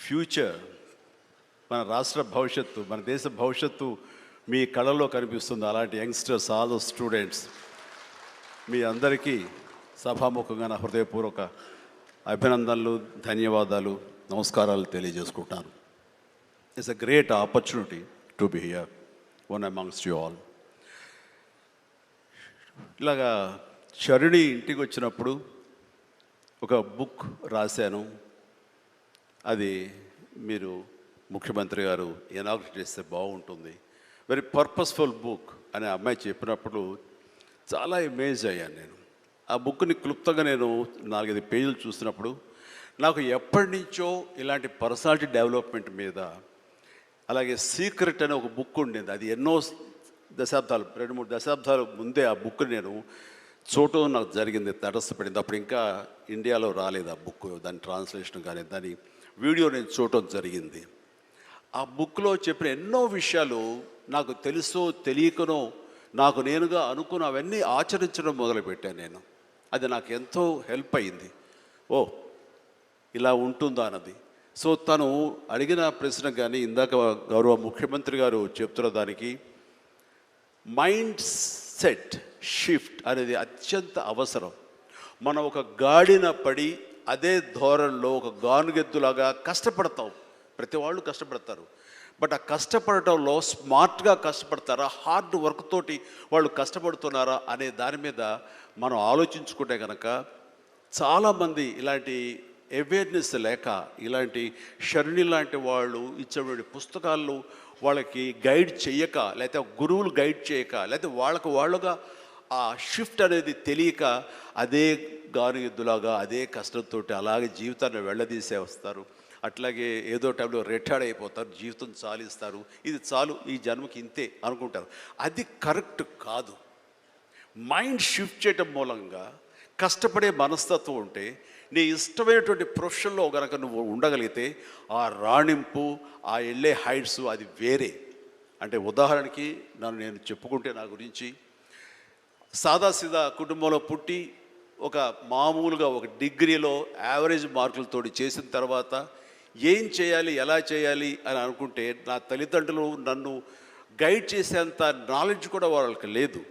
Future, మన రాష్ట్ర భవిష్యత్తు, మన దేశ భవిష్యత్తు మీ కళల్లో కనిపిస్తుంది. అలాంటి యంగ్స్టర్స్, ఆల్ ద స్టూడెంట్స్, మీ అందరికీ సభాముఖంగా నా హృదయపూర్వక అభినందనలు, ధన్యవాదాలు, నమస్కారాలు తెలియజేసుకుంటాను. It's a great opportunity to be here one amongst you all. ఇలాగా శరుణి ఇంటికి వచ్చినప్పుడు ఒక బుక్ రాశాను. అది మీరు ముఖ్యమంత్రి గారు ఇనాగ్రేట్ చేస్తే బాగుంటుంది, వెరీ పర్పస్ఫుల్ బుక్ అని అమ్మాయి చెప్పినప్పుడు చాలా అమేజ్ అయ్యాను నేను. ఆ బుక్ని క్లుప్తంగా నేను 4-5 పేజీలు చూసినప్పుడు నాకు ఎప్పటి నుంచో ఇలాంటి పర్సనాలిటీ డెవలప్మెంట్ మీద, అలాగే సీక్రెట్ అనే ఒక బుక్ ఉండేది. అది ఎన్నో దశాబ్దాలు, 2-3 దశాబ్దాల ముందే ఆ బుక్ నేను చూడటం నాకు జరిగింది, తటస్థపడింది. అప్పుడు ఇంకా ఇండియాలో రాలేదు ఆ బుక్, దాని ట్రాన్స్లేషన్ కానీ దాని వీడియో నేను చూడటం జరిగింది. ఆ బుక్లో చెప్పిన ఎన్నో విషయాలు నాకు తెలుసో తెలియకనో నాకు నేనుగా అనుకున్న అవన్నీ ఆచరించడం మొదలుపెట్టాను నేను. అది నాకు ఎంతో హెల్ప్ అయింది. ఓ ఇలా ఉంటుందా అన్నది. సో తను అడిగిన ప్రశ్న కానీ ఇందాక గౌరవ ముఖ్యమంత్రి గారు చెప్తున్న దానికి మైండ్ సెట్ షిఫ్ట్ అనేది అత్యంత అవసరం. మనం ఒక గాడిన పడి అదే ధోరణిలో ఒక గానుగెద్దులాగా కష్టపడతాం. ప్రతి వాళ్ళు కష్టపడతారు. బట్ ఆ కష్టపడటంలో స్మార్ట్గా కష్టపడతారా, హార్డ్ వర్క్ తోటి వాళ్ళు కష్టపడుతున్నారా అనే దాని మీద మనం ఆలోచించుకుంటే కనుక చాలామంది ఇలాంటి అవేర్నెస్ లేక, ఇలాంటి శరణి లాంటి వాళ్ళు ఇచ్చేటువంటి పుస్తకాలు వాళ్ళకి గైడ్ చేయక, లేకపోతే గురువులు గైడ్ చేయక, లేకపోతే వాళ్ళుగా ఆ షిఫ్ట్ అనేది తెలియక అదే గానుగెద్దులాగా అదే కష్టంతో అలాగే జీవితాన్ని వెళ్ళదీసే వస్తారు. అట్లాగే ఏదో టైంలో రిటైర్డ్ అయిపోతారు, జీవితం చాలిస్తారు, ఇది చాలు ఈ జన్మకి ఇంతే అనుకుంటారు. అది కరెక్ట్ కాదు. మైండ్ షిఫ్ట్ చేయటం మూలంగా కష్టపడే మనస్తత్వం ఉంటే, నీ ఇష్టమైనటువంటి ప్రొఫెషన్లో కనుక నువ్వు ఉండగలిగితే ఆ రాణింపు, ఆ వెళ్ళే హైట్స్ అది వేరే. అంటే ఉదాహరణకి నేను చెప్పుకుంటే నా గురించి సాదాసీదా కుటుంబంలో పుట్టి ఒక మామూలుగా ఒక డిగ్రీలో యావరేజ్ మార్కులతో చేసిన తర్వాత ఏం చేయాలి, ఎలా చేయాలి అని అనుకుంటే నా తల్లిదండ్రులు నన్ను గైడ్ చేసేంత నాలెడ్జ్ కూడా వాళ్ళకి లేదు.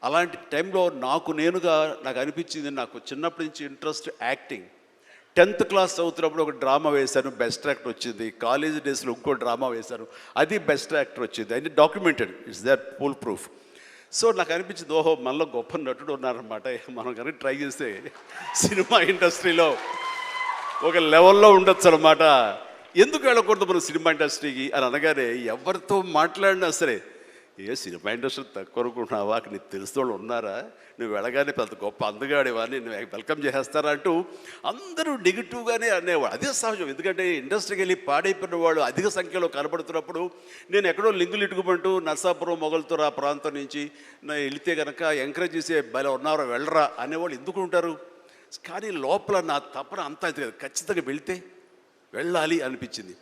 అలాంటి టైంలో నాకు అనిపించింది, నాకు చిన్నప్పటి నుంచి ఇంట్రెస్ట్ యాక్టింగ్. 10th క్లాస్ చదువుతున్నప్పుడు ఒక డ్రామా వేశాను, బెస్ట్ యాక్టర్ వచ్చింది. కాలేజ్ డేస్లో ఇంకో డ్రామా వేశాను, అది బెస్ట్ యాక్టర్ వచ్చింది. అది documented, it's that full proof. So నాకు అనిపించింది, ఓహో మనలో గొప్ప నటుడు ఉన్నారనమాట, మనం కనుక ట్రై చేస్తే సినిమా ఇండస్ట్రీలో ఒక లెవెల్లో ఉండొచ్చు అనమాట. ఎందుకు వెళ్ళకూడదు మనం సినిమా ఇండస్ట్రీకి అని అనగానే ఎవరితో మాట్లాడినా సరే, ఏ సినిమా ఇండస్ట్రీ తక్కువ అనుకుంటున్నావా, నీకు తెలిసిన వాళ్ళు ఉన్నారా, నువ్వు వెళ్ళగానే పెద్ద గొప్ప అందగాడేవా, నేను వెల్కమ్ చేసేస్తారా అంటూ అందరూ నెగిటివ్గానే అనేవాడు. అదే సహజం. ఎందుకంటే ఇండస్ట్రీకి వెళ్ళి పాడైపోయిన వాళ్ళు అధిక సంఖ్యలో కనబడుతున్నప్పుడు నేను ఎక్కడో లింగులు ఇటుకుమంటూ నర్సాపురం, మొగల్తూరు ఆ ప్రాంతం నుంచి నేను వెళితే కనుక ఎంకరేజ్ చేసే భలే ఉన్నారో వెళ్ళరా అనేవాళ్ళు ఎందుకు ఉంటారు. కానీ లోపల నా తపన అంతా ఖచ్చితంగా వెళ్తే వెళ్ళాలి అనిపించింది.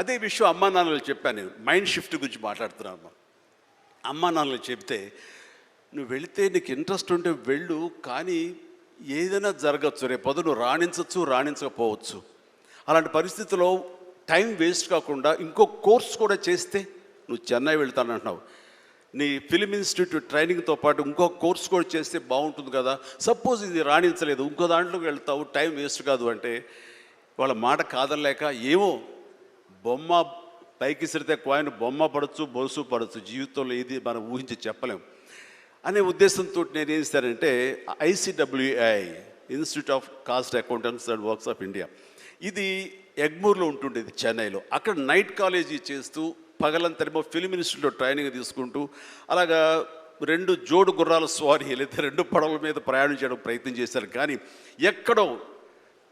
అదే విషయం అమ్మా నాన్నలు చెప్పాను. నేను మైండ్ షిఫ్ట్ గురించి మాట్లాడుతున్నాను. అమ్మా నాన్నలు చెప్తే, నువ్వు వెళితే నీకు ఇంట్రెస్ట్ ఉంటే వెళ్ళు, కానీ ఏదైనా జరగచ్చు, రేపు నువ్వు రాణించవచ్చు, రాణించకపోవచ్చు. అలాంటి పరిస్థితుల్లో టైం వేస్ట్ కాకుండా ఇంకో కోర్స్ కూడా చేస్తే, నువ్వు చెన్నై వెళ్తానంటున్నావు, నీ ఫిలిం ఇన్స్టిట్యూట్ ట్రైనింగ్తో పాటు ఇంకో కోర్స్ కూడా చేస్తే బాగుంటుంది కదా. సపోజ్ ఇది రాణించలేదు, ఇంకో దాంట్లోకి వెళ్తావు, టైం వేస్ట్ కాదు అంటే వాళ్ళ మాట కాదనలేక, ఏమో బొమ్మ పైకి సిరితే కాయిన్ బొమ్మ పడవచ్చు, బొలుసు పడవచ్చు, జీవితంలో ఇది మనం ఊహించి చెప్పలేం అనే ఉద్దేశంతో నేను ఏం చేశానంటే, ICWI institute of cost accountants and works of India, ఇది ఎగ్మూర్లో ఉంటుండేది చెన్నైలో. అక్కడ నైట్ కాలేజీ చేస్తూ పగలంతరేమో ఫిలిం ఇన్స్టిట్యూట్లో ట్రైనింగ్ తీసుకుంటూ అలాగా 2 జోడు గుర్రాల స్వారీ, లేదా 2 పడవల మీద ప్రయాణం చేయడం ప్రయత్నం చేశాను. కానీ ఎక్కడో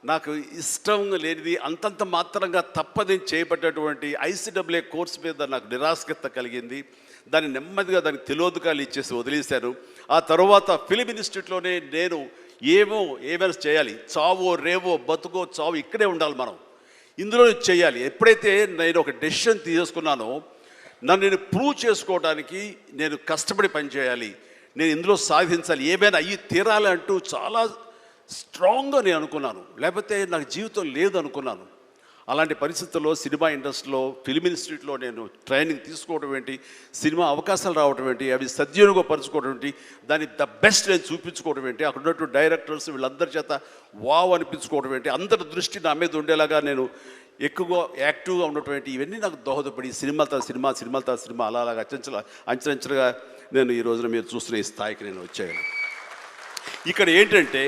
నాకు ఇష్టం లేనిది, అంతంత మాత్రంగా తప్పదని చేయబడ్డటువంటి ICWI కోర్స్ మీద నాకు నిరాశక్త కలిగింది. దాన్ని నెమ్మదిగా దానికి తెలియదుకాలు ఇచ్చేసి వదిలేశాను. ఆ తర్వాత ఫిలిం ఇన్స్టిట్యూట్లోనే నేను ఏమైనా చేయాలి, చావో రేవో బతుకో చావు ఇక్కడే ఉండాలి, మనం ఇందులో చేయాలి. ఎప్పుడైతే నేను ఒక డెసిషన్ తీసుకున్నానో, నన్ను నేను ప్రూవ్ చేసుకోవడానికి నేను కష్టపడి పనిచేయాలి, నేను ఇందులో సాధించాలి, ఏమైనా అయ్యి తీరాలి అంటూ చాలా స్ట్రాంగ్గా నేను అనుకున్నాను. లేకపోతే నాకు జీవితం లేదు అనుకున్నాను. అలాంటి పరిస్థితుల్లో సినిమా ఇండస్ట్రీలో ఫిల్మ్ ఇన్స్టిట్యూట్లో నేను ట్రైనింగ్ తీసుకోవడం ఏంటి, సినిమా అవకాశాలు రావడం ఏంటి, అవి సద్వినియోగపరచుకోవడం ఏంటి, దాన్ని ద బెస్ట్ నేను చూపించుకోవడం ఏంటి, అక్కడ ఉన్నటువంటి డైరెక్టర్స్ వీళ్ళందరి చేత వావ్ అనిపించుకోవడం ఏంటి, అందరి దృష్టి నా మీద ఉండేలాగా నేను ఎక్కువగా యాక్టివ్గా ఉన్నటువంటి ఇవన్నీ నాకు దోహదపడి సినిమాలతో సినిమా అలాగా అంచెలంచెలుగా నేను ఈ రోజున మీరు చూస్తున్న ఈ స్థాయికి నేను వచ్చాను. ఇక్కడ ఏంటంటే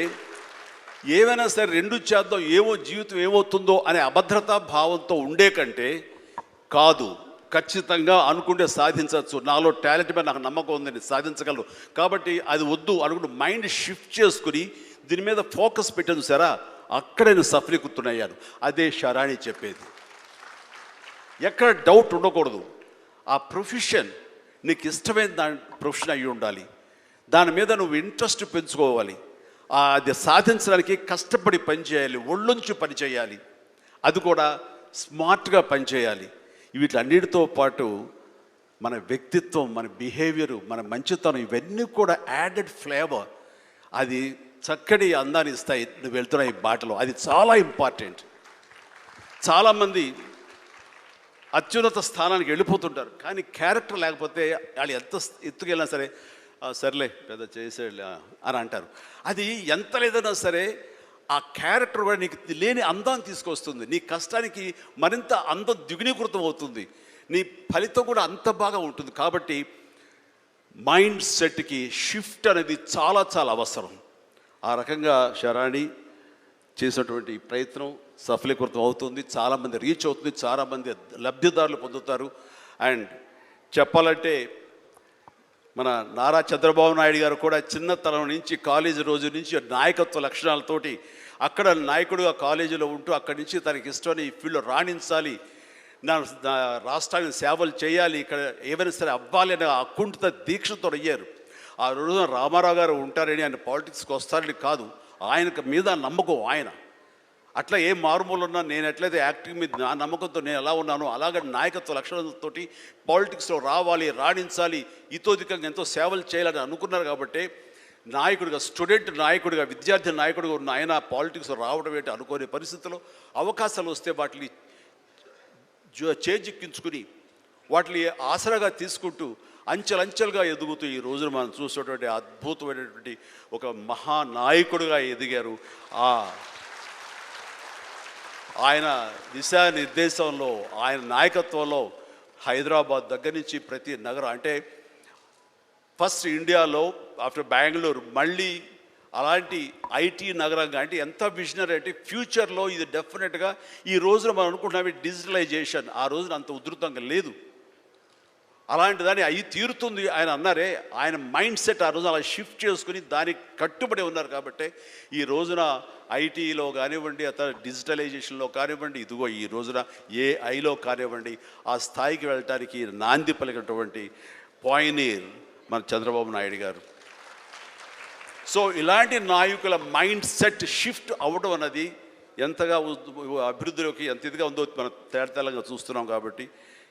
ఏవైనా సరే రెండు చేద్దాం, జీవితం ఏమవుతుందో అనే అభద్రతా భావంతో ఉండే కంటే కాదు, ఖచ్చితంగా అనుకుంటే సాధించవచ్చు, నాలో టాలెంట్ మీద నాకు నమ్మకం ఉందని సాధించగలరు, కాబట్టి అది వద్దు అనుకుంటూ మైండ్ షిఫ్ట్ చేసుకుని దీని మీద ఫోకస్ పెట్టాను సరే, అక్కడ నేను సఫలీకృతునయ్యాను. అదే శరాణి చెప్పేది. ఎక్కడ డౌట్ ఉండకూడదు. ఆ ప్రొఫెషన్ నీకు ఇష్టమైన ప్రొఫెషన్ అయ్యి ఉండాలి, దాని మీద నువ్వు ఇంట్రెస్ట్ పెంచుకోవాలి, అది సాధించడానికి కష్టపడి పనిచేయాలి, ఒళ్ళొంచి పనిచేయాలి, అది కూడా స్మార్ట్గా పనిచేయాలి. వీటన్నిటితో పాటు మన వ్యక్తిత్వం, మన బిహేవియరు, మన మంచితనం ఇవన్నీ కూడా యాడెడ్ ఫ్లేవర్, అది చక్కటి అందాన్ని ఇస్తాయి నువ్వు వెళ్తున్న ఈ బాటలో. అది చాలా ఇంపార్టెంట్. చాలామంది అత్యున్నత స్థానానికి వెళ్ళిపోతుంటారు, కానీ క్యారెక్టర్ లేకపోతే వాళ్ళు ఎంత ఎత్తుకెళ్ళినా సరే సర్లే పెద్ద చేసేళ్ళ అని అంటారు. అది ఎంత లేదన్నా సరే ఆ క్యారెక్టర్ కూడా నీకు లేని అందాన్ని తీసుకొస్తుంది, నీ కష్టానికి మరింత అందం ద్విగుణీకృతం అవుతుంది, నీ ఫలితం కూడా అంత బాగా ఉంటుంది. కాబట్టి మైండ్ సెట్కి షిఫ్ట్ అనేది చాలా చాలా అవసరం. ఆ రకంగా శరాణి చేసినటువంటి ప్రయత్నం సఫలీకృతం అవుతుంది, చాలామంది రీచ్ అవుతుంది, చాలామంది లబ్ధిదారులు పొందుతారు. అండ్ చెప్పాలంటే మన నారా చంద్రబాబు నాయుడు గారు కూడా చిన్నతనం నుంచి కాలేజీ రోజు నుంచి నాయకత్వ లక్షణాలతోటి అక్కడ నాయకుడుగా కాలేజీలో ఉంటూ అక్కడి నుంచి తనకి ఇష్టమని ఈ ఫీల్డ్లో రాణించాలి, నా రాష్ట్రానికి సేవలు చేయాలి, ఇక్కడ ఏమైనా సరే అవ్వాలి అనే అకుంఠిత దీక్షతో అయ్యారు. ఆ రోజున రామారావు గారు ఉంటారని ఆయన పాలిటిక్స్కి వస్తారని కాదు, ఆయనకు మీద నమ్మకం. ఆయన అట్లా ఏ మారుమూలు ఉన్నా నేను ఎట్లయితే యాక్టింగ్ మీద నా నమ్మకంతో నేను ఎలా ఉన్నానో అలాగే నాయకత్వ లక్షణాలతో పాలిటిక్స్లో రావాలి, రాణించాలి, ఇతోధికంగా ఎంతో సేవలు చేయాలని అనుకున్నారు. కాబట్టి నాయకుడిగా, స్టూడెంట్ నాయకుడిగా, విద్యార్థి నాయకుడిగా ఉన్న ఆయన పాలిటిక్స్లో రావడం ఏంటి అనుకోని పరిస్థితుల్లో అవకాశాలు వస్తే వాటిని చేజిక్కించుకుని వాటిని ఆసరాగా తీసుకుంటూ అంచెలంచెలుగా ఎదుగుతూ ఈ రోజున మనం చూసేటువంటి అద్భుతమైనటువంటి ఒక మహానాయకుడిగా ఎదిగారు. ఆయన దిశానిర్దేశంలో, ఆయన నాయకత్వంలో హైదరాబాద్ దగ్గర నుంచి ప్రతి నగరం, అంటే ఫస్ట్ ఇండియాలో ఆఫ్టర్ బెంగళూరు మళ్ళీ అలాంటి ఐటీ నగరంగా, అంటే ఎంత విజనరీ అంటే ఫ్యూచర్లో ఇది డెఫినెట్గా ఈ రోజున మనం అనుకుంటున్నాం డిజిటలైజేషన్, ఆ రోజున అంత ఉధృతంగా లేదు, అలాంటి దాన్ని అయ్యి తీరుతుంది ఆయన అన్నారే. ఆయన మైండ్ సెట్ ఆ రోజు అలా షిఫ్ట్ చేసుకుని దానికి కట్టుబడి ఉన్నారు. కాబట్టి ఈ రోజున ఐటీలో కానివ్వండి, అతను డిజిటలైజేషన్లో కానివ్వండి, ఇదిగో ఈ రోజున ఏఐలో కానివ్వండి, ఆ స్థాయికి వెళ్ళటానికి నాంది పలికినటువంటి పాయనీర్ మన చంద్రబాబు నాయుడు గారు. సో ఇలాంటి నాయకుల మైండ్ సెట్ షిఫ్ట్ అవ్వడం అన్నది ఎంతగా అభివృద్ధిలోకి ఎంత ఇదిగా ఉందో మనం తేటతెల్లంగా చూస్తున్నాం. కాబట్టి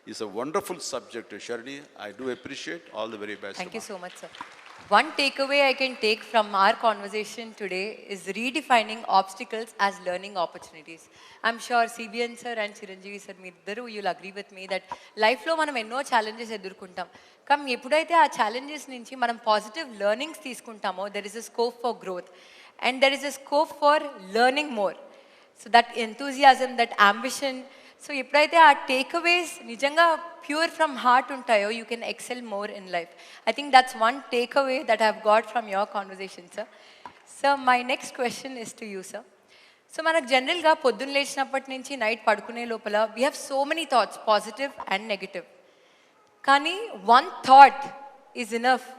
it's a wonderful subject, Sharini. I do appreciate. All the very best. Thank you so much, sir. One takeaway I can take from our conversation today is redefining obstacles as learning opportunities. I'm sure CBN sir and Chiranjeevi sir, meedaru you'll agree with me that life lo manam enno challenges edurkuntam. Kam eppudaithe aa challenges nunchi manam positive learnings teeskuntamo, there is a scope for growth and there is a scope for learning more. So that enthusiasm, that ambition, so ఎప్పుడైతే ఆ takeaways నిజంగా pure from heart ఉంటాయో you can excel more in life. I think that's one takeaway that I have got from your conversation sir. Sir my next question is to you sir. So మనకు జనరల్గా పొద్దున్న లేచినప్పటి నుంచి night పడుకునే లోపల we have so many thoughts, positive and negative. కానీ one thought is enough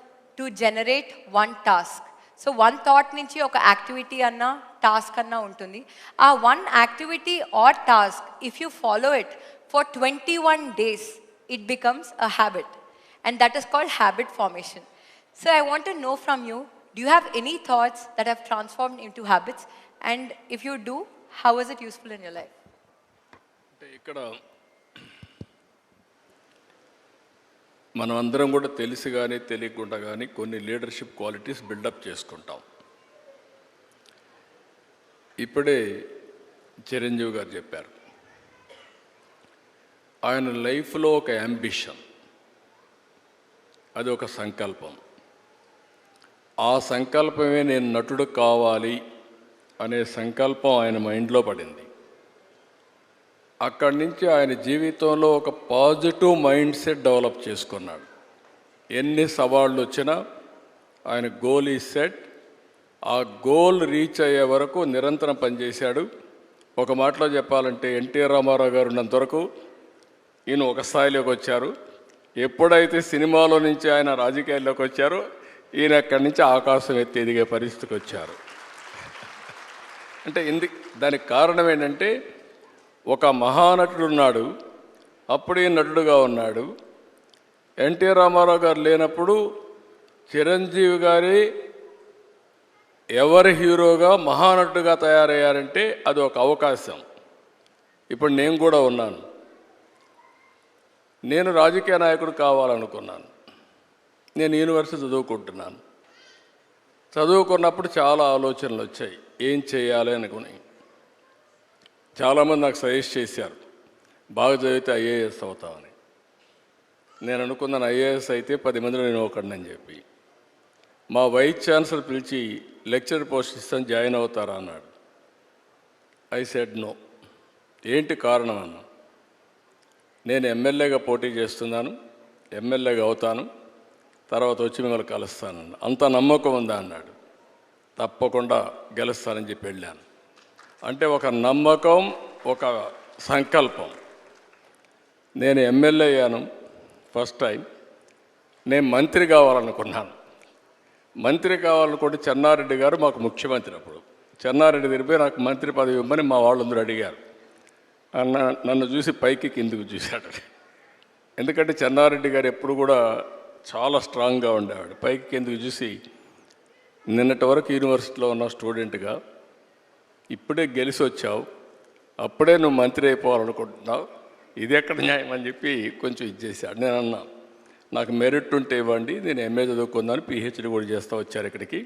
to generate one task. So one thought నుంచి ఒక యాక్టివిటీ అన్నా టాస్క్ అన్నా ఉంటుంది. ఆ one activity are task if you follow it for 21 days it becomes a habit and that is called habit formation. So I want to know from you, do you have any thoughts that have transformed into habits, and if you do, how is it useful in your life? ఇక్కడ మనం అందరం కూడా తెలిసి కానీ తెలియకుండా కానీ కొన్ని leadership qualities buildup చేసుకుంటాం. ఇప్పుడే చిరంజీవి గారు చెప్పారు, ఆయన లైఫ్లో ఒక యాంబిషన్, అది ఒక సంకల్పం. ఆ సంకల్పమే నేను నటుడు కావాలి అనే సంకల్పం ఆయన మైండ్లో పడింది. అక్కడి నుంచి ఆయన జీవితంలో ఒక పాజిటివ్ మైండ్ సెట్ డెవలప్ చేసుకున్నాడు. ఎన్ని సవాళ్ళు వచ్చినా ఆయన గోల్ ఈ సెట్, ఆ గోల్ రీచ్ అయ్యే వరకు నిరంతరం పనిచేశాడు. ఒక మాటలో చెప్పాలంటే ఎన్టీఆర్ రామారావు గారు ఉన్నంత వరకు ఈయన ఒక స్థాయిలోకి వచ్చారు. ఎప్పుడైతే సినిమాలో నుంచి ఆయన రాజకీయాల్లోకి వచ్చారో ఈయన అక్కడి నుంచి ఆకాశం ఎత్తి ఎదిగే పరిస్థితికి వచ్చారు. అంటే దానికి కారణం ఏంటంటే ఒక మహానటుడు ఉన్నాడు, అప్పుడే నటుడుగా ఉన్నాడు. ఎన్టీఆర్ రామారావు గారు లేనప్పుడు చిరంజీవి గారి ఎవరి హీరోగా మహానటుడుగా తయారయ్యారంటే అది ఒక అవకాశం. ఇప్పుడు నేను కూడా ఉన్నాను. నేను రాజకీయ నాయకుడు కావాలనుకున్నాను. నేను యూనివర్సిటీ చదువుకుంటున్నాను. చదువుకున్నప్పుడు చాలా ఆలోచనలు వచ్చాయి, ఏం చేయాలి అనుకుని. చాలామంది నాకు సజెస్ట్ చేశారు, బాగా చదివితే ఐఏఎస్ అవుతామని. నేను అనుకున్నాను ఐఏఎస్ అయితే 10 మందిలో నేను ఒకడిని అని చెప్పి. మా వైస్ ఛాన్సలర్ పిలిచి లెక్చరర్ పోస్ట్ ఇస్తాను, జాయిన్ అవుతారా అన్నాడు. I said no. ఏంటి కారణం అన్నా? నేను ఎమ్మెల్యేగా పోటీ చేస్తున్నాను, ఎమ్మెల్యేగా అవుతాను, తర్వాత వచ్చి మిమ్మల్ని కలుస్తానన్న. అంత నమ్మకం ఉందా అన్నాడు. తప్పకుండా గెలుస్తానని చెప్పి వెళ్ళాను. అంటే ఒక నమ్మకం, ఒక సంకల్పం. నేను ఎమ్మెల్యే అయ్యాను ఫస్ట్ టైం. నేను మంత్రి కావాలనుకున్నాను. మంత్రి కావాలనుకుంటే చెన్నారెడ్డి గారు మాకు ముఖ్యమంత్రి. అప్పుడు చెన్నారెడ్డి తిరిగిపోయి నాకు మంత్రి పదవి ఇవ్వమని మా వాళ్ళందరూ అడిగారు. నన్ను చూసి పైకి కిందికి చూశాడు. ఎందుకంటే చెన్నారెడ్డి గారు ఎప్పుడు కూడా చాలా స్ట్రాంగ్గా ఉండేవాడు. పైకి కిందికి చూసి, నిన్నటి వరకు యూనివర్సిటీలో ఉన్న స్టూడెంట్గా ఇప్పుడే గెలిచి వచ్చావు, అప్పుడే నువ్వు మంత్రి అయిపోవాలనుకుంటున్నావు, ఇది ఎక్కడ న్యాయం అని చెప్పి కొంచెం ఇచ్చేసాడు. నేను అన్నా, నాకు మెరిట్ ఉంటే ఇవ్వండి, నేను ఎంఏ చదువుకున్నాను, పిహెచ్డి కూడా చేస్తూ వచ్చారు ఇక్కడికి,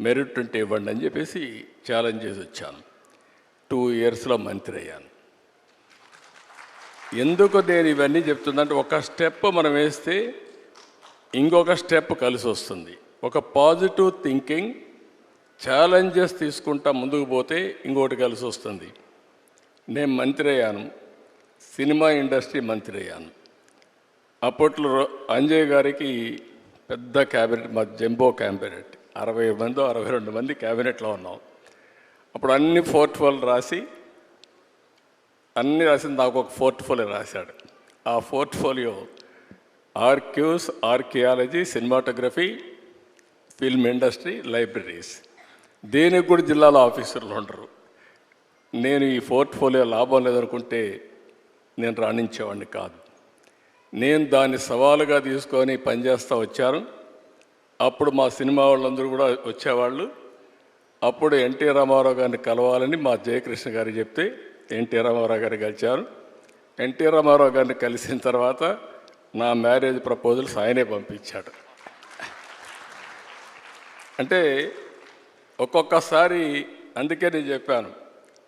మెరిట్ ఉంటే ఇవ్వండి అని చెప్పేసి ఛాలెంజ్ చేసి వచ్చాను. 2 ఇయర్స్లో మంత్రి అయ్యాను. ఎందుకు నేను ఇవన్నీ చెప్తుందంటే, ఒక స్టెప్ మనం వేస్తే ఇంకొక స్టెప్ కలిసి వస్తుంది. ఒక పాజిటివ్ థింకింగ్, ఛాలెంజెస్ తీసుకుంటా ముందుకు పోతే ఇంకోటి కలిసి వస్తుంది. నేను మంత్రి అయ్యాను, సినిమా ఇండస్ట్రీ మంత్రి అయ్యాను. అప్పట్లో అంజయ్ గారికి పెద్ద క్యాబినెట్, మా జంబో క్యాబినెట్, 60 మందో 62 మంది క్యాబినెట్లో ఉన్నాం. అప్పుడు అన్ని పోర్ట్ఫోలియో రాసి నాకు ఒక పోర్ట్ఫోలియో రాశాడు. ఆ portfolio archives, archaeology, cinematography, film industry, libraries. దేనికి కూడా జిల్లాలో ఆఫీసర్లు ఉండరు. నేను ఈ పోర్ట్ఫోలియో లాభం లేదనుకుంటే నేను రాణించేవాడిని కాదు. నేను దాన్ని సవాలుగా తీసుకొని పనిచేస్తూ వచ్చాను. అప్పుడు మా సినిమా వాళ్ళందరూ కూడా వచ్చేవాళ్ళు. అప్పుడు ఎన్టీ రామారావు గారిని కలవాలని మా జయకృష్ణ గారు చెప్తే ఎన్టీ రామారావు గారు కలిశారు. ఎన్టీ రామారావు గారిని కలిసిన తర్వాత నా మ్యారేజ్ ప్రపోజల్స్ ఆయనే పంపించాడు. అంటే ఒక్కొక్కసారి, అందుకే నేను చెప్పాను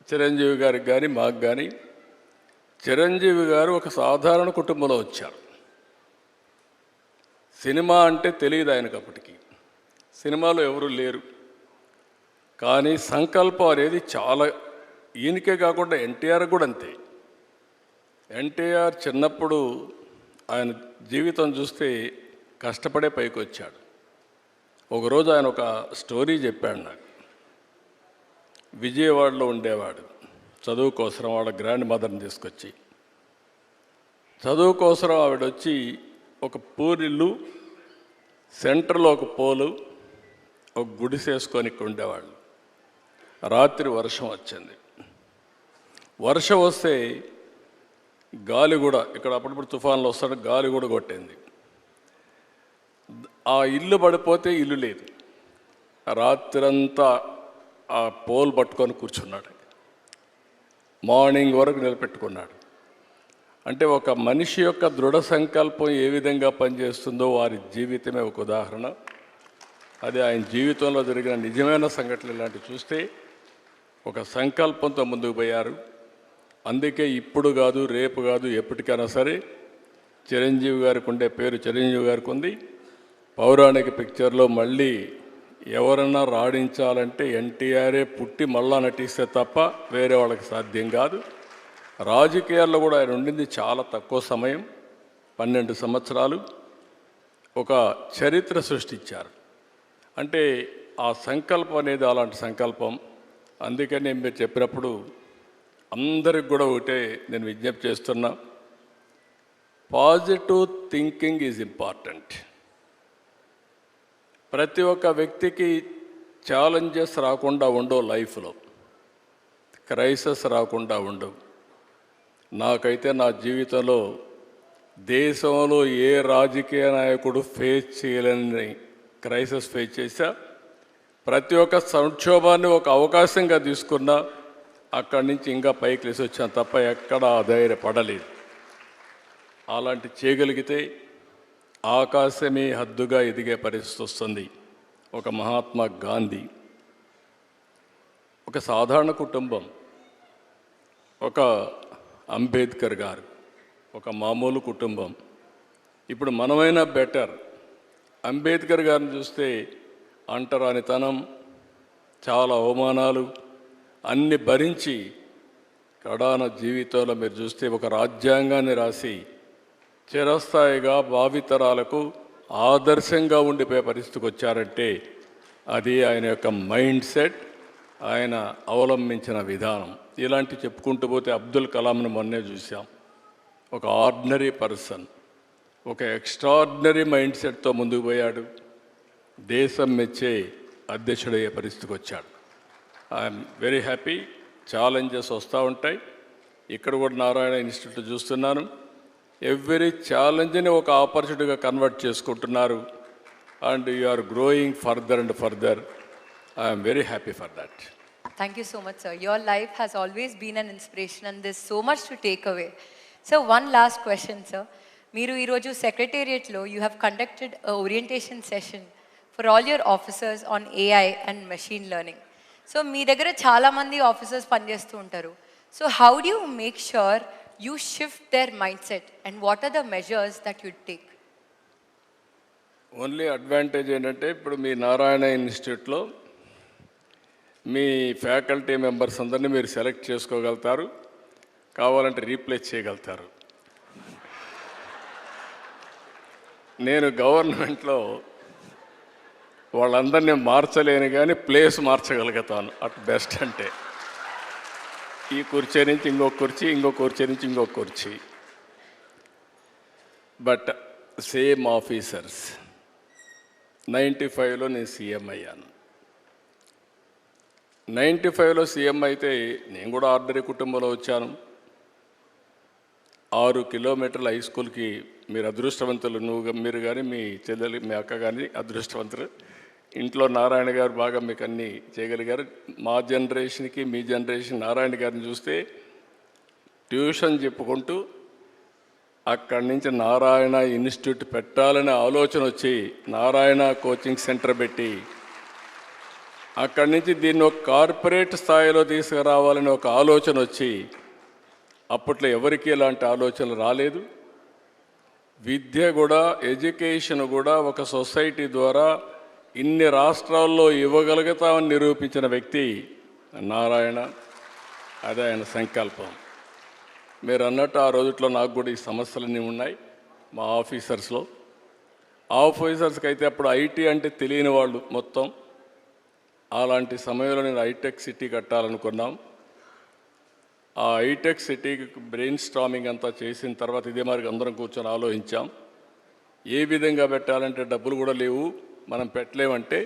చిరంజీవి గారికి కానీ మాకు కానీ, చిరంజీవి గారు ఒక సాధారణ కుటుంబంలో వచ్చారు. సినిమా అంటే తెలియదు ఆయనకు అప్పటికి, సినిమాలో ఎవరు లేరు. కానీ సంకల్పం అనేది చాలా, ఈయనకే కాకుండా ఎన్టీఆర్ కూడా అంతే. ఎన్టీఆర్ చిన్నప్పుడు ఆయన జీవితం చూస్తే కష్టపడే పైకి వచ్చాడు. ఒకరోజు ఆయన ఒక స్టోరీ చెప్పాడు నాకు. విజయవాడలో ఉండేవాడు, చదువు కోసం వాళ్ళ గ్రాండ్ మదర్ని తీసుకొచ్చి, చదువు కోసం ఆవిడ వచ్చి ఒక పూరిల్లు, సెంటర్లో ఒక పోలు, ఒక గుడిసేసుకొని ఇక్కడ ఉండేవాళ్ళు. రాత్రి వర్షం వచ్చింది. వర్షం వస్తే గాలి కూడా, ఇక్కడ అప్పుడప్పుడు తుఫాన్లు వస్తాడు, గాలి కూడా కొట్టింది. ఆ ఇల్లు పడిపోతే ఇల్లు లేదు. రాత్రంతా ఆ పోల్ పట్టుకొని కూర్చున్నాడు. మార్నింగ్ వరకు నిలబెట్టుకున్నాడు. అంటే ఒక మనిషి యొక్క దృఢ సంకల్పం ఏ విధంగా పనిచేస్తుందో వారి జీవితమే ఒక ఉదాహరణ. అది ఆయన జీవితంలో జరిగిన నిజమైన సంఘటనలు ఇలాంటివి చూస్తే ఒక సంకల్పంతో ముందుకు పోయారు. అందుకే ఇప్పుడు కాదు, రేపు కాదు, ఎప్పటికైనా సరే చిరంజీవి గారికి ఉండే పేరు చిరంజీవి గారికి ఉంది. పౌరాణిక పిక్చర్లో మళ్ళీ ఎవరన్నా రాణించాలంటే ఎన్టీఆరే పుట్టి మళ్ళా నటిస్తే తప్ప వేరే వాళ్ళకి సాధ్యం కాదు. రాజకీయాల్లో కూడా ఆయన ఉండింది చాలా తక్కువ సమయం, 12 సంవత్సరాలు. ఒక చరిత్ర సృష్టించారు. అంటే ఆ సంకల్పం అనేది అలాంటి సంకల్పం. అందుకని మీరు చెప్పినప్పుడు అందరికి కూడా ఒకటే నేను విజ్ఞప్తి చేస్తున్నా, పాజిటివ్ థింకింగ్ ఈజ్ ఇంపార్టెంట్. ప్రతి ఒక్క వ్యక్తికి ఛాలెంజెస్ రాకుండా ఉండవు, లైఫ్లో క్రైసిస్ రాకుండా ఉండవు. నాకైతే నా జీవితంలో దేశంలో ఏ రాజకీయ నాయకుడు ఫేస్ చేయలేని క్రైసిస్ ఫేస్ చేశా. ప్రతి ఒక్క సంక్షోభాన్ని ఒక అవకాశంగా తీసుకున్నా, అక్కడి నుంచి ఇంకా పైకి లేసి వచ్చాను తప్ప ఎక్కడ ధైర్యపడలేదు. అలాంటి చేయగలిగితే ఆకాశమే హద్దుగా ఎదిగే పరిస్థితి వస్తుంది. ఒక మహాత్మా గాంధీ, ఒక సాధారణ కుటుంబం, ఒక అంబేద్కర్ గారు, ఒక మామూలు కుటుంబం. ఇప్పుడు మనమైనా బెటర్. అంబేద్కర్ గారిని చూస్తే అంటరానితనం, చాలా అవమానాలు అన్ని భరించి కడాన జీవితంలో మీరు చూస్తే ఒక రాజ్యాంగాన్ని రాసి చిరస్థాయిగా భావితరాలకు ఆదర్శంగా ఉండిపోయే పరిస్థితికి వచ్చారంటే అది ఆయన యొక్క మైండ్ సెట్, ఆయన అవలంబించిన విధానం. ఇలాంటి చెప్పుకుంటూ పోతే అబ్దుల్ కలాంను మొన్నే చూసాం. ఒక ఆర్డినరీ పర్సన్, ఒక ఎక్స్ట్రాడినరీ మైండ్ సెట్తో ముందుకు పోయాడు. దేశం మెచ్చే అధ్యక్షుడయ్యే పరిస్థితికి వచ్చాడు. I'm very happy. ఛాలెంజెస్ వస్తూ ఉంటాయి. ఇక్కడ కూడా నారాయణ ఇన్స్టిట్యూట్ చూస్తున్నాను. ఎవ్రీ ఛాలెంజ్ని ఒక ఆపర్చునిటీగా కన్వర్ట్ చేసుకుంటున్నారు. And you are growing further and further. I'm very happy for that. Thank you so much, sir. Your life has always been an inspiration and there's so much to take away. So one last question, sir. Meeru ee roju secretariat lo you have conducted a orientation session for all your officers on AI and machine learning. So మీ దగ్గర చాలా మంది officers పనిచేస్తూ ఉంటారు. So how do you make sure you shift their mindset and what are the measures that you take? Only advantage ఏంటంటే ఇప్పుడు మీ నారాయణ ఇన్స్టిట్యూట్లో మీ faculty members అందరినీ మీరు సెలెక్ట్ చేసుకోగలుగుతారు, కావాలంటే రీప్లేస్ చేయగలుగుతారు. నేను గవర్నమెంట్లో వాళ్ళందరినీ మార్చలేను కానీ ప్లేస్ మార్చగలుగుతాను అట్ బెస్ట్. అంటే ఈ కుర్చీ నుంచి ఇంకొక కుర్చీ, ఇంకొక కుర్చీ నుంచి ఇంకొక కుర్చీ. But same officers. 95లో నేను సీఎం అయ్యాను. 95లో సీఎం అయితే నేను కూడా ఆర్డినరీ కుటుంబంలో వచ్చాను. 6 కిలోమీటర్ల హై స్కూల్కి మీరు అదృష్టవంతులు, మీరు కానీ మీ చెల్లెలు మీ అక్క కానీ అదృష్టవంతులు. ఇంట్లో నారాయణ గారు బాగా మీకు అన్నీ చేయగలిగారు. మా జనరేషన్కి మీ జనరేషన్ నారాయణ గారిని చూస్తే ట్యూషన్ చెప్పుకుంటూ అక్కడి నుంచి నారాయణ ఇన్స్టిట్యూట్ పెట్టాలనే ఆలోచన వచ్చి నారాయణ కోచింగ్ సెంటర్ పెట్టి అక్కడి నుంచి దీన్ని ఒక కార్పొరేట్ స్థాయిలో తీసుకురావాలని ఒక ఆలోచన వచ్చి, అప్పట్లో ఎవరికి ఇలాంటి ఆలోచనలు రాలేదు. విద్య కూడా, ఎడ్యుకేషన్ కూడా ఒక సొసైటీ ద్వారా ఇన్ని రాష్ట్రాల్లో ఇవ్వగలుగుతామని నిరూపించిన వ్యక్తి నారాయణ. అదే ఆయన సంకల్పం. మీరు అన్నట్టు ఆ రోజుల్లో నాకు కూడా ఈ సమస్యలన్నీ ఉన్నాయి మా ఆఫీసర్స్లో. ఆఫీసర్స్కి అయితే అప్పుడు ఐటీ అంటే తెలియని వాళ్ళు మొత్తం. అలాంటి సమయంలో నేను హైటెక్ సిటీ కట్టాలనుకున్నాం. ఆ హైటెక్ సిటీకి బ్రెయిన్ స్టార్మింగ్ అంతా చేసిన తర్వాత ఇదే మరి అందరం కూర్చొని ఆలోచించాం. ఏ విధంగా పెట్టాలంటే డబ్బులు కూడా లేవు, మనం పెట్టలేమంటే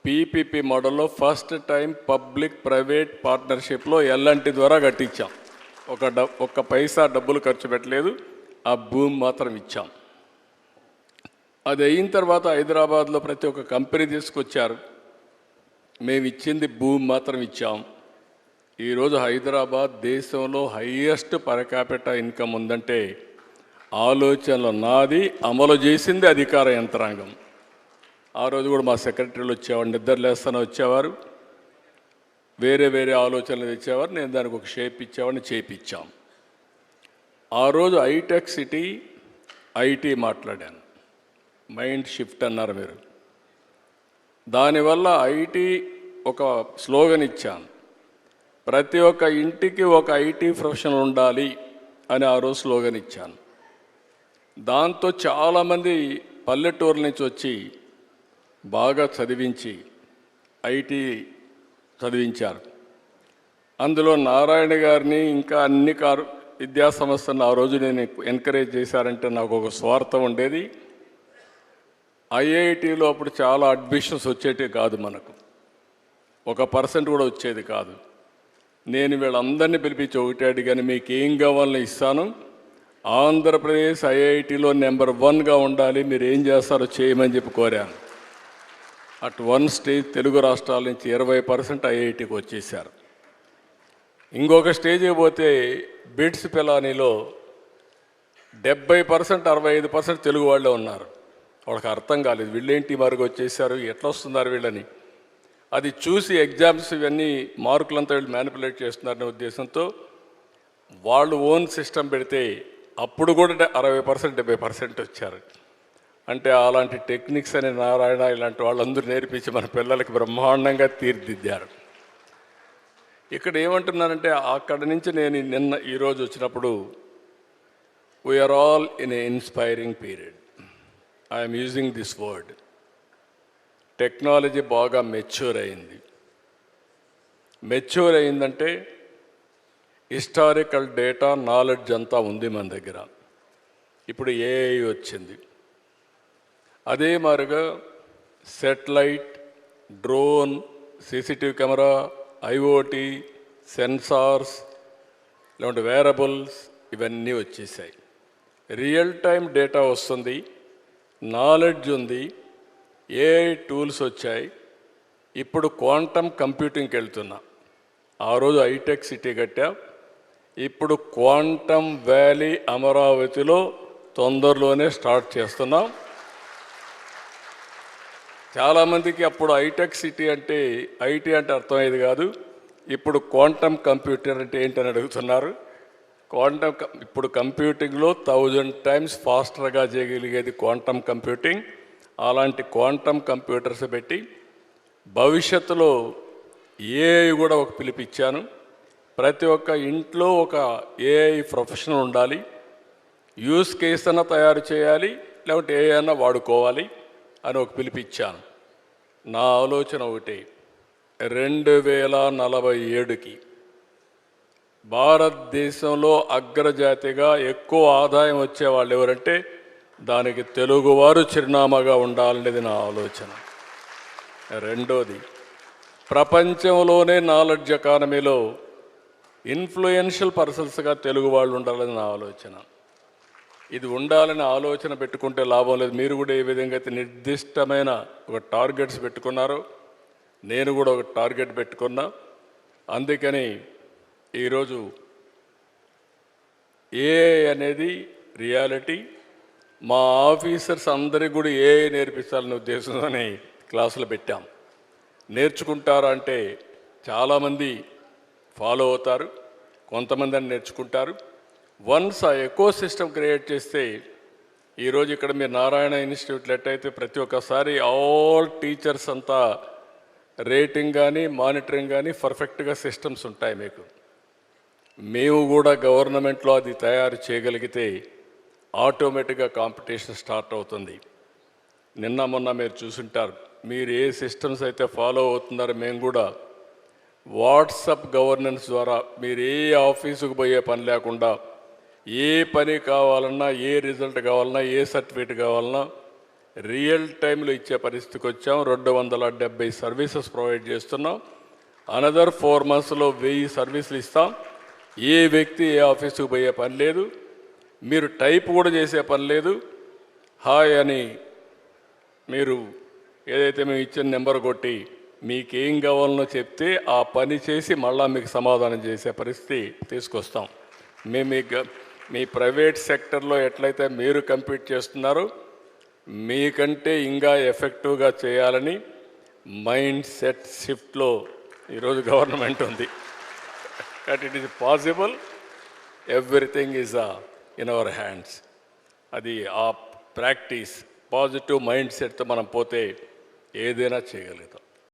పీపీపీ మోడల్లో ఫస్ట్ టైం పబ్లిక్ ప్రైవేట్ పార్ట్నర్షిప్లో ఎల్ఎన్టీ ద్వారా కట్టించాం. ఒక్క పైసా డబ్బులు ఖర్చు పెట్టలేదు, ఆ భూమి మాత్రం ఇచ్చాం. అది అయిన తర్వాత హైదరాబాద్లో ప్రతి ఒక్క కంపెనీ తీసుకొచ్చారు, మేము ఇచ్చింది భూమి మాత్రం ఇచ్చాం. ఈరోజు హైదరాబాద్ దేశంలో హైయెస్ట్ పర్ క్యాపిటల్ ఇన్కమ్ ఉందంటే ఆలోచనలు నాది, అమలు చేసింది అధికార యంత్రాంగం. ఆ రోజు కూడా మా సెక్రటరీలు వచ్చేవాడు, నిద్రలేస్తానే వచ్చేవారు. వేరే వేరే ఆలోచనలు తెచ్చేవారు, నేను దానికి ఒక షేప్ ఇచ్చేవాడిని, చేపించాం. ఆ రోజు హైటెక్ సిటీ ఐటీ మాట్లాడాను, మైండ్ షిఫ్ట్ అన్నారు మీరు. దానివల్ల ఐటీ ఒక స్లోగన్ ఇచ్చాను, ప్రతి ఒక్క ఇంటికి ఒక ఐటీ ప్రొఫెషనల్ ఉండాలి అని ఆ రోజు స్లోగన్ ఇచ్చాను. దాంతో చాలామంది పల్లెటూరు నుంచి వచ్చి బాగా చదివించి ఐటీ చదివించారు. అందులో నారాయణ గారిని ఇంకా అన్ని విద్యా సంస్థలను ఆ రోజు నేను ఎంకరేజ్ చేశారంటే నాకు ఒక స్వార్థం ఉండేది. ఐఐటీలో అప్పుడు చాలా అడ్మిషన్స్ వచ్చేటివి కాదు, మనకు 1% కూడా వచ్చేది కాదు. నేను వీళ్ళందరినీ పిలిపించి ఒకటి అడిగాను, మీకు ఏం కావాలని ఇస్తాను, ఆంధ్రప్రదేశ్ ఐఐటీలో నెంబర్ 1గా ఉండాలి, మీరు ఏం చేస్తారో చేయమని చెప్పి కోరాను. అట్ వన్ స్టేజ్ తెలుగు రాష్ట్రాల నుంచి 20% ఐఐటీకి వచ్చేసారు. ఇంకొక స్టేజ్కి పోతే బిట్స్ పిలానీలో 70% 65% తెలుగు వాళ్ళే ఉన్నారు. వాళ్ళకి అర్థం కాలేదు, వీళ్ళేంటి మరుగు వచ్చేసారు, ఎట్లా వస్తున్నారు వీళ్ళని. అది చూసి ఎగ్జామ్స్ ఇవన్నీ మార్కులంతా వీళ్ళు మ్యానిపులేట్ చేస్తున్నారనే ఉద్దేశంతో వాళ్ళు ఓన్ సిస్టమ్ పెడితే అప్పుడు కూడా 60% 70% వచ్చారు. అంటే అలాంటి టెక్నిక్స్ అనే నారాయణ ఇలాంటి వాళ్ళందరూ నేర్పించి మన పిల్లలకి బ్రహ్మాండంగా తీర్చిదిద్దారు. ఇక్కడ ఏమంటున్నానంటే అక్కడ నుంచి నేను ఈరోజు వచ్చినప్పుడు we are all in a inspiring period. I'm using this word. Technology బాగా మెచ్యూర్ అయిందంటే హిస్టారికల్ డేటా నాలెడ్జ్ అంతా ఉంది మన దగ్గర. ఇప్పుడు ఏఐ వచ్చింది, అదే మాదిరిగా satellite, drone, CCTV camera, IoT, sensors, లేకుంటే వేరబుల్స్ ఇవన్నీ వచ్చేసాయి. రియల్ టైం డేటా వస్తుంది, నాలెడ్జ్ ఉంది, ఏఐ టూల్స్ వచ్చాయి. ఇప్పుడు క్వాంటమ్ కంప్యూటింగ్కి వెళ్తున్నా. ఆ రోజు హైటెక్ సిటీ కట్టా, ఇప్పుడు క్వాంటమ్ వ్యాలీ అమరావతిలో తొందరలోనే స్టార్ట్ చేస్తున్నాం. చాలామందికి అప్పుడు హైటెక్ సిటీ అంటే ఐటీ అంటే అర్థమయ్యేది కాదు. ఇప్పుడు క్వాంటమ్ కంప్యూటర్ అంటే ఏంటని అడుగుతున్నారు. ఇప్పుడు కంప్యూటింగ్లో 1000 times ఫాస్టర్గా చేయగలిగేది క్వాంటమ్ కంప్యూటింగ్. అలాంటి క్వాంటమ్ కంప్యూటర్స్ పెట్టి భవిష్యత్తులో ఏఐ కూడా ఒక పిలిపిచ్చాను. ప్రతి ఒక్క ఇంట్లో ఒక ఏఐ ప్రొఫెషనల్ ఉండాలి, యూస్ కేస్ అన్న తయారు చేయాలి, లేకపోతే ఏఐ అన్న వాడుకోవాలి అని ఒక పిలిపిచ్చాను. నా ఆలోచన ఒకటి, 2047కి భారతదేశంలో అగ్రజాతిగా ఎక్కువ ఆదాయం వచ్చేవాళ్ళు ఎవరంటే దానికి తెలుగువారు చిరునామాగా ఉండాలనేది నా ఆలోచన. రెండోది, ప్రపంచంలోనే నాలెడ్జ్ ఎకానమీలో ఇన్ఫ్లుయెన్షియల్ పర్సన్స్గా తెలుగు వాళ్ళు ఉండాలని నా ఆలోచన. ఇది ఉండాలని ఆలోచన పెట్టుకుంటే లాభం లేదు. మీరు కూడా ఏ విధంగా అయితే నిర్దిష్టమైన ఒక టార్గెట్స్ పెట్టుకున్నారో నేను కూడా ఒక టార్గెట్ పెట్టుకున్నా. అందుకని ఈరోజు ఏఐ అనేది రియాలిటీ. మా ఆఫీసర్స్ అందరికీ కూడా ఏఐ నేర్పించాలనే ఉద్దేశంతోనే క్లాసులు పెట్టాం. నేర్చుకుంటారా అంటే చాలామంది ఫాలో అవుతారు, కొంతమంది అని నేర్చుకుంటారు. వన్స్ ఆ ఎకో సిస్టమ్ క్రియేట్ చేస్తే ఈరోజు ఇక్కడ మీరు నారాయణ ఇన్స్టిట్యూట్లో ఎట్టయితే ప్రతి ఒక్కసారి ఆల్ టీచర్స్ అంతా రేటింగ్ కానీ మానిటరింగ్ కానీ పర్ఫెక్ట్గా సిస్టమ్స్ ఉంటాయి మీకు. మేము కూడా గవర్నమెంట్లో అది తయారు చేయగలిగితే ఆటోమేటిక్గా కాంపిటీషన్ స్టార్ట్ అవుతుంది. నిన్న మొన్న మీరు చూసుంటారు, మీరు ఏ సిస్టమ్స్ అయితే ఫాలో అవుతున్నారో మేము కూడా వాట్సాప్ గవర్నెన్స్ ద్వారా మీరు ఏ ఆఫీసుకు పోయే పని లేకుండా ఏ పని కావాలన్నా, ఏ రిజల్ట్ కావాలన్నా, ఏ సర్టిఫికేట్ కావాలన్నా రియల్ టైంలో ఇచ్చే పరిస్థితికి వచ్చాం. 270 సర్వీసెస్ ప్రొవైడ్ చేస్తున్నాం. అనదర్ 4 monthsలో 1000 సర్వీసులు ఇస్తాం. ఏ వ్యక్తి ఏ ఆఫీసుకు పోయే పని లేదు, మీరు టైప్ కూడా చేసే పని లేదు. హాయ్ అని మీరు ఏదైతే మేము ఇచ్చిన నెంబర్ కొట్టి మీకేం కావాలనో చెప్తే ఆ పని చేసి మళ్ళా మీకు సమాధానం చేసే పరిస్థితి తీసుకొస్తాం. మేము మీ ప్రైవేట్ సెక్టర్లో ఎట్లయితే మీరు కంపీట్ చేస్తున్నారో మీకంటే ఇంకా ఎఫెక్టివ్గా చేయాలని మైండ్ సెట్ షిఫ్ట్లో ఈరోజు గవర్నమెంట్ ఉంది. But it is possible, everything is in our hands. అది ఆ ప్రాక్టీస్, పాజిటివ్ మైండ్ సెట్తో మనం పోతే ఏదైనా చేయగలుగుతాం.